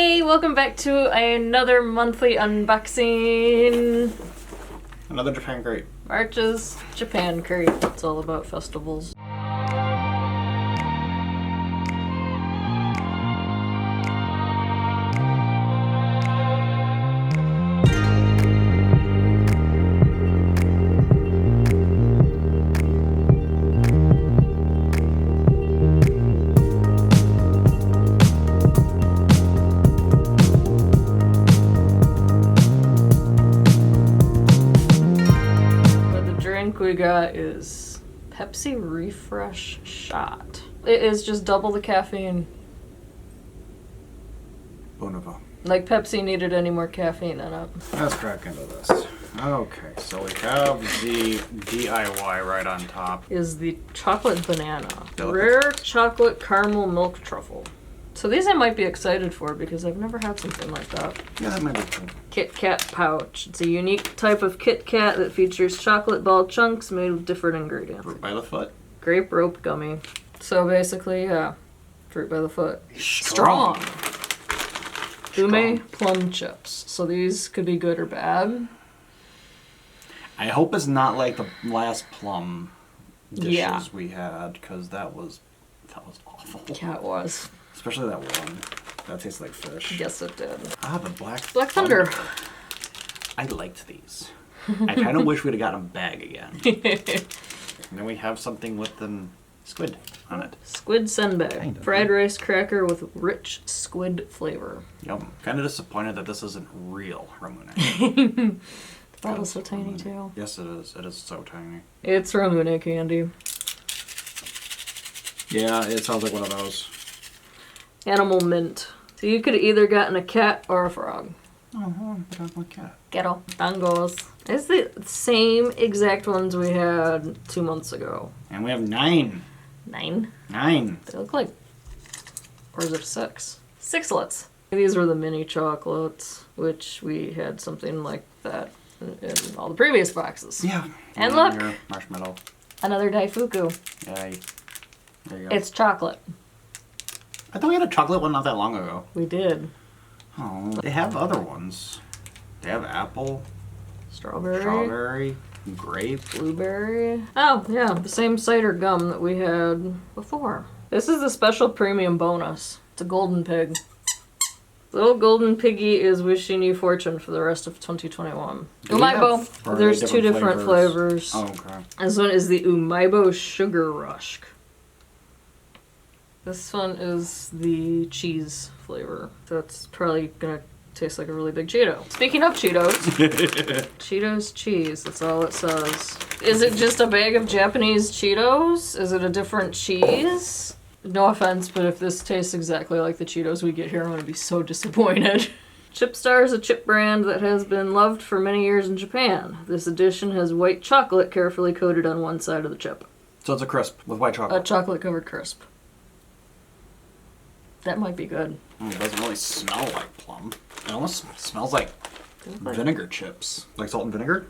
Hey, welcome back to another monthly unboxing. Another Japan crate. March's Japan crate. It's all about festivals. We got is Pepsi Refresh Shot. It is just double the caffeine. Bonova. Like Pepsi needed any more caffeine in it. Let's crack into this. Okay, so we have the DIY right on top. Is the chocolate banana. Rare chocolate caramel milk truffle. So these I might be excited for because I've never had something like that. Yeah, that might be cool. KitKat pouch. It's a unique type of KitKat that features chocolate ball chunks made with different ingredients. Fruit by the foot. Grape rope gummy. So basically, yeah, fruit by the foot. Strong. Ume plum chips. So these could be good or bad. I hope it's not like the last plum dishes we had, because that was awful. Yeah, it was. Especially that one. That tastes like fish. Yes, it did. Ah, the Black Thunder. I liked these. I kind of wish we'd have gotten a bag again. And then we have something with the squid on it. Squid senbei. Fried rice cracker with rich squid flavor. Yum. Kind of disappointed that this isn't real ramune. The bottle's so tiny too. Yes, it is. It is so tiny. It's ramune candy. Yeah, it sounds like one of those. Animal mint. So you could have either gotten a cat or a frog. Oh, that's my cat. Ghetto. Dangos. It's the same exact ones we had 2 months ago. And we have 9. 9? 9. They look like... Or is it 6? Sixlets. These were the mini chocolates, which we had something like that in all the previous boxes. Yeah. And look! Your marshmallow. Another daifuku. Yay. There you go. It's chocolate. I thought we had a chocolate one not that long ago. We did. Oh, they have other ones. They have apple, Strawberry, grape, blueberry. Oh, yeah, the same cider gum that we had before. This is the special premium bonus. It's a golden pig. Little golden piggy is wishing you fortune for the rest of 2021. Umaibo. There's 2 different flavors. Oh, okay. This one is the Umaibo Sugar Rush. This one is the cheese flavor. So it's probably gonna taste like a really big Cheeto. Speaking of Cheetos, Cheetos cheese, that's all it says. Is it just a bag of Japanese Cheetos? Is it a different cheese? No offense, but if this tastes exactly like the Cheetos we get here, I'm gonna be so disappointed. Chipstar is a chip brand that has been loved for many years in Japan. This edition has white chocolate carefully coated on one side of the chip. So it's a crisp with white chocolate. A chocolate covered crisp. That might be good. It doesn't really smell like plum. It almost smells like vinegar chips. Like salt and vinegar?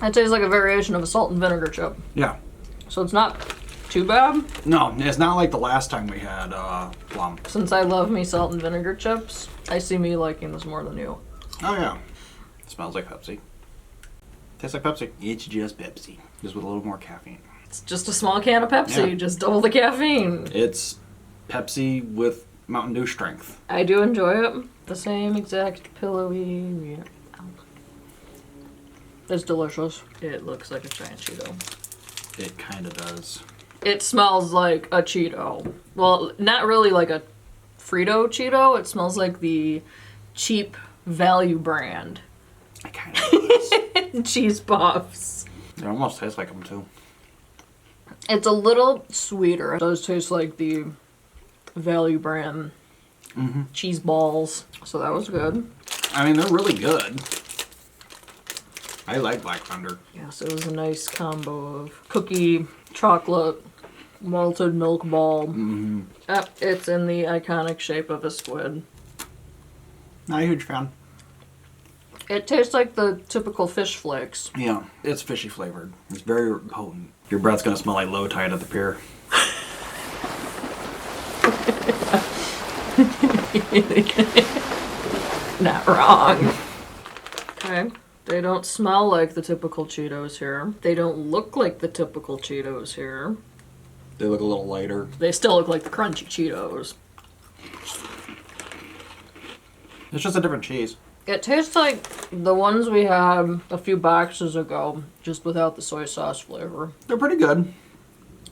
That tastes like a variation of a salt and vinegar chip. Yeah. So it's not too bad. No, it's not like the last time we had plum. Since I love me salt and vinegar chips, I see me liking this more than you. Oh yeah. It smells like Pepsi. Tastes like Pepsi. It's just Pepsi. Just with a little more caffeine. It's just a small can of Pepsi, just double the caffeine. It's Pepsi with Mountain Dew strength. I do enjoy it. The same exact pillowy... It's delicious. It looks like a giant Cheeto. It kind of does. It smells like a Cheeto. Well, not really like a Frito Cheeto. It smells like the cheap value brand. It kind of does. Cheese puffs. It almost tastes like them too. It's a little sweeter. It does taste like the value brand cheese balls. So that was good. I mean, they're really good. I like Black Thunder. Yes, it was a nice combo of cookie, chocolate, malted milk ball. It's in the iconic shape of a squid. Not a huge fan. It tastes like the typical fish flakes. Yeah, it's fishy flavored. It's very potent. Your breath's gonna smell like low tide at the pier. Not wrong. Okay. They don't smell like the typical Cheetos here. They don't look like the typical Cheetos here. They look a little lighter. They still look like the crunchy Cheetos. It's just a different cheese. It tastes like the ones we had a few boxes ago, just without the soy sauce flavor. They're pretty good.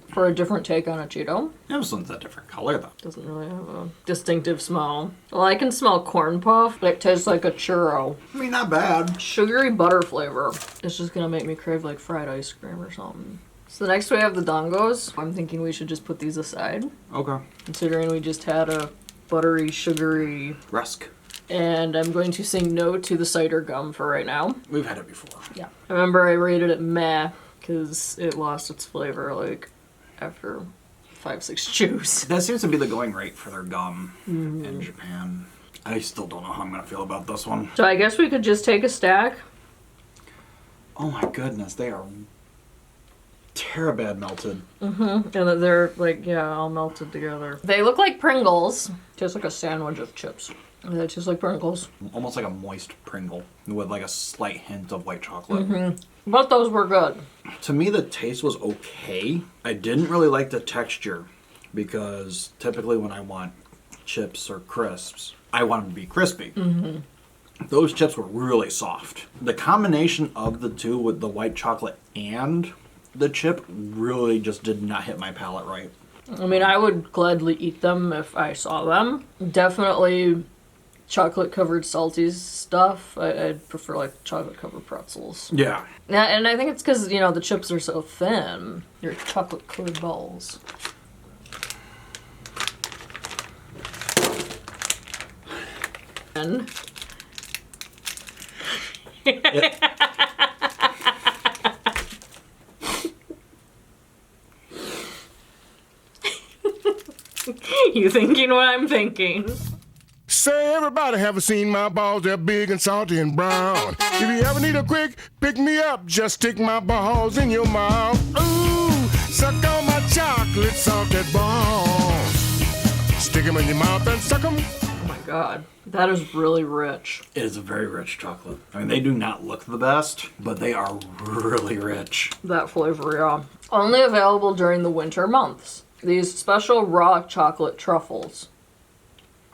For a different take on a Cheeto. This one's a different color though. Doesn't really have a distinctive smell. Well, I can smell corn puff, but it tastes like a churro. I mean, not bad. Sugary butter flavor. It's just gonna make me crave like fried ice cream or something. So next we have the dangos. I'm thinking we should just put these aside. Okay. Considering we just had a buttery, sugary Rusk. and I'm going to say no to the cider gum for right now. We've had it before. Yeah. I remember I rated it meh because it lost its flavor like after 5-6 chews. That seems to be the going rate for their gum in Japan. I still don't know how I'm gonna feel about this one. So I guess we could just take a stack. Oh my goodness, they are terribad melted. And they're like, yeah, all melted together. They look like Pringles. Tastes like a sandwich of chips. They taste like Pringles. Almost like a moist Pringle with like a slight hint of white chocolate. But those were good. To me, the taste was okay. I didn't really like the texture because typically when I want chips or crisps, I want them to be crispy. Those chips were really soft. The combination of the two with the white chocolate and the chip really just did not hit my palate right. I mean, I would gladly eat them if I saw them. Definitely chocolate covered salty stuff. I'd prefer like chocolate covered pretzels. Yeah. Yeah, and I think it's because, you know, the chips are so thin. They're chocolate covered balls. And you thinking what I'm thinking? Say everybody haven't seen my balls, they're big and salty and brown. If you ever need a quick pick-me-up, just stick my balls in your mouth. Ooh, suck on my chocolate salted balls. Stick them in your mouth and suck them. Oh my god, that is really rich. It is a very rich chocolate. I mean, they do not look the best, but they are really rich. That flavor, yeah. Only available during the winter months. These special raw chocolate truffles.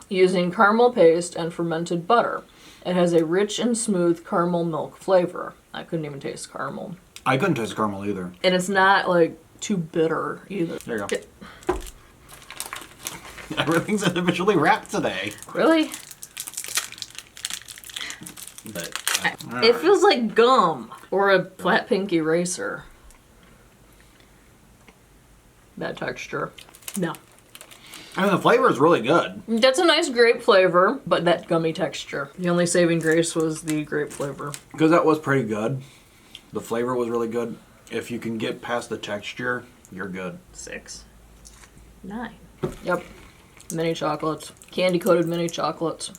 Using caramel paste and fermented butter. It has a rich and smooth caramel milk flavor. I couldn't even taste caramel. I couldn't taste caramel either. And it's not like too bitter either. There you go. Everything's individually wrapped today. Really? But, It feels like gum or a flat pink eraser. Bad texture. No. I mean, the flavor is really good. That's a nice grape flavor, but that gummy texture. The only saving grace was the grape flavor. Because that was pretty good. The flavor was really good. If you can get past the texture, you're good. 6, 9. Yep. Mini chocolates. Candy coated mini chocolates.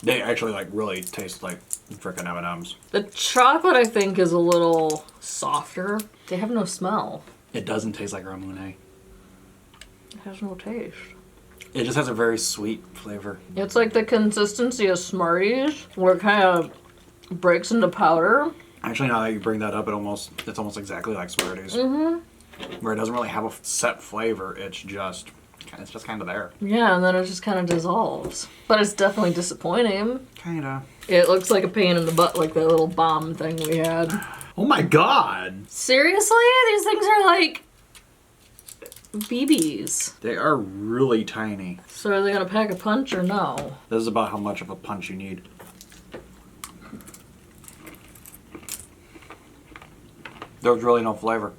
They actually like really taste like frickin' M&Ms. The chocolate, I think, is a little softer. They have no smell. It doesn't taste like ramune. It has no taste. It just has a very sweet flavor. It's like the consistency of Smarties, where it kind of breaks into powder. Actually, now that you bring that up, it's almost exactly like Smarties. Where it doesn't really have a set flavor. It's just kind of there. Yeah, and then it just kind of dissolves. But it's definitely disappointing. Kinda. It looks like a pain in the butt, like that little bomb thing we had. Oh my god! Seriously? These things are like BBs. They are really tiny. So are they gonna pack a punch or no? This is about how much of a punch you need. There's really no flavor.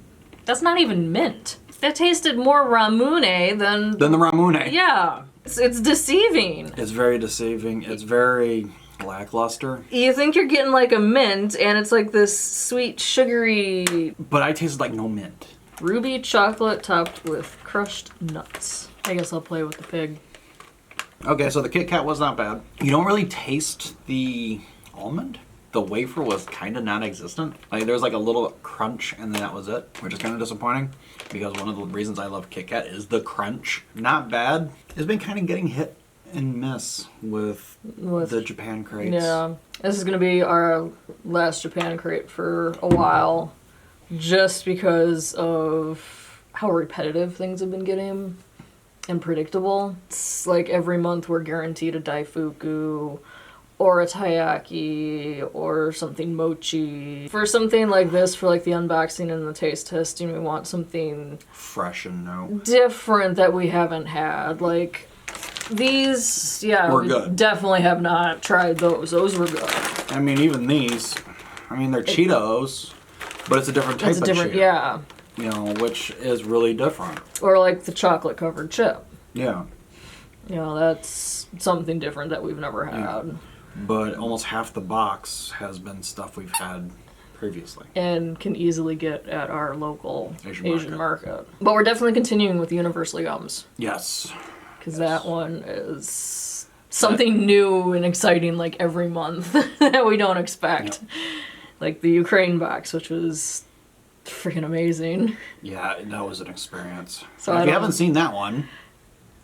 That's not even mint. That tasted more ramune than Then the ramune. yeah. It's deceiving. It's very deceiving. It's very lackluster. You think you're getting like a mint, and it's like this sweet, sugary But I tasted like no mint. ruby chocolate topped with crushed nuts. I guess I'll play with the pig. Okay, so the KitKat was not bad. You don't really taste the almond. the wafer was kind of non-existent. Like there was like a little crunch and then that was it, which is kind of disappointing because one of the reasons I love KitKat is the crunch. Not bad. It's been kind of getting hit and miss with the Japan crates. Yeah, this is going to be our last Japan crate for a while just because of how repetitive things have been getting and predictable. It's like every month we're guaranteed a daifuku or a taiyaki or something mochi. For something like this, for like the unboxing and the taste testing, we want something fresh and new, different that we haven't had. Like these, yeah, we good. Definitely have not tried those. Those were good. I mean, even these, I mean, they're Cheetos, but it's a different type of Cheeto. Yeah. You know, which is really different. Or like the chocolate covered chip. Yeah. You know, that's something different that we've never had. Yeah. But almost half the box has been stuff we've had previously. And can easily get at our local Asian market. But we're definitely continuing with Universal Gums. Yes. Because that one is something new and exciting like every month that we don't expect. Yep. Like the Ukraine box, which was freaking amazing. Yeah, that was an experience. So if you haven't seen that one,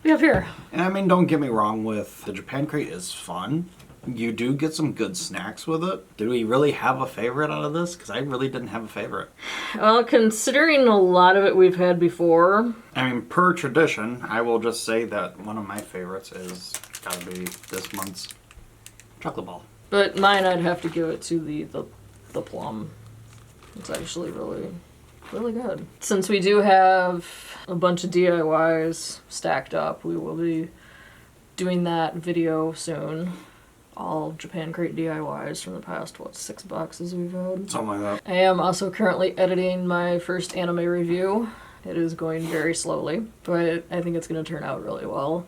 we have here. And I mean, don't get me wrong, with the Japan crate is fun. You do get some good snacks with it. Do we really have a favorite out of this? Because I really didn't have a favorite. Well, considering a lot of it we've had before. I mean, per tradition, I will just say that one of my favorites is gotta be this month's chocolate ball. But mine, I'd have to give it to the plum. It's actually really, really good. Since we do have a bunch of DIYs stacked up, we will be doing that video soon. All Japan crate DIYs from the past, 6 boxes we've had? Something like that. I am also currently editing my first anime review. It is going very slowly, but I think it's going to turn out really well.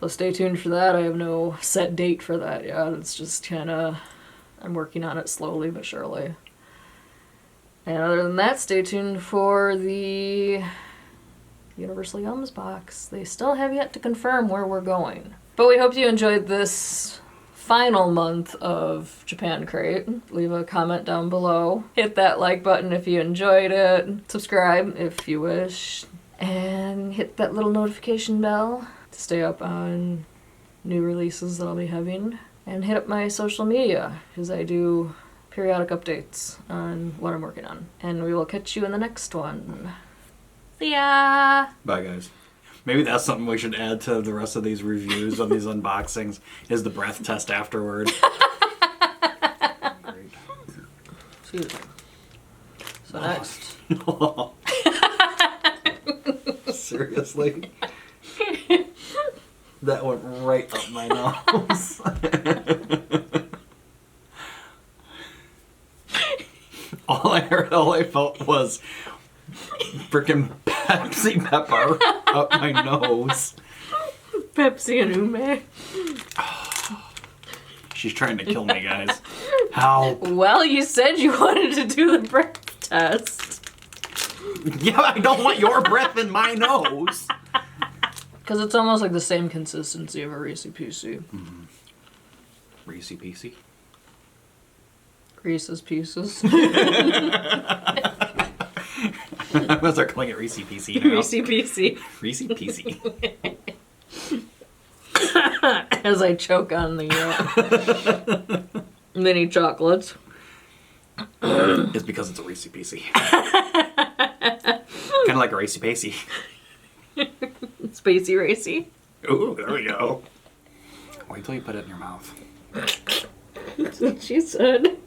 So stay tuned for that. I have no set date for that yet. It's just kind of, I'm working on it slowly but surely. And other than that, stay tuned for the Universal Gums box. They still have yet to confirm where we're going. But we hope you enjoyed this final month of Japan Crate. Leave a comment down below. Hit that like button if you enjoyed it. Subscribe if you wish. And hit that little notification bell to stay up on new releases that I'll be having. And hit up my social media, because I do periodic updates on what I'm working on. And we will catch you in the next one. See ya! Bye, guys. Maybe that's something we should add to the rest of these reviews on these unboxings, is the breath test afterward. Great. Excuse me. So next. Seriously? That went right up my nose. All I felt was freaking Pepsi pepper up my nose. Pepsi and ume. She's trying to kill me, guys. How? Well, you said you wanted to do the breath test. Yeah, I don't want your breath in my nose. Because it's almost like the same consistency of a Reese Pieces. Mm-hmm. Reese Pieces? Reese's Pieces. I'm gonna start calling it Reese Pieces now. Reese Pieces. Reese Pieces. As I choke on the mini chocolates. It's because it's a Reese Pieces. Kind of like a Reese Pacey. Spacey racy. Ooh, there we go. Wait till you put it in your mouth. That's what she said.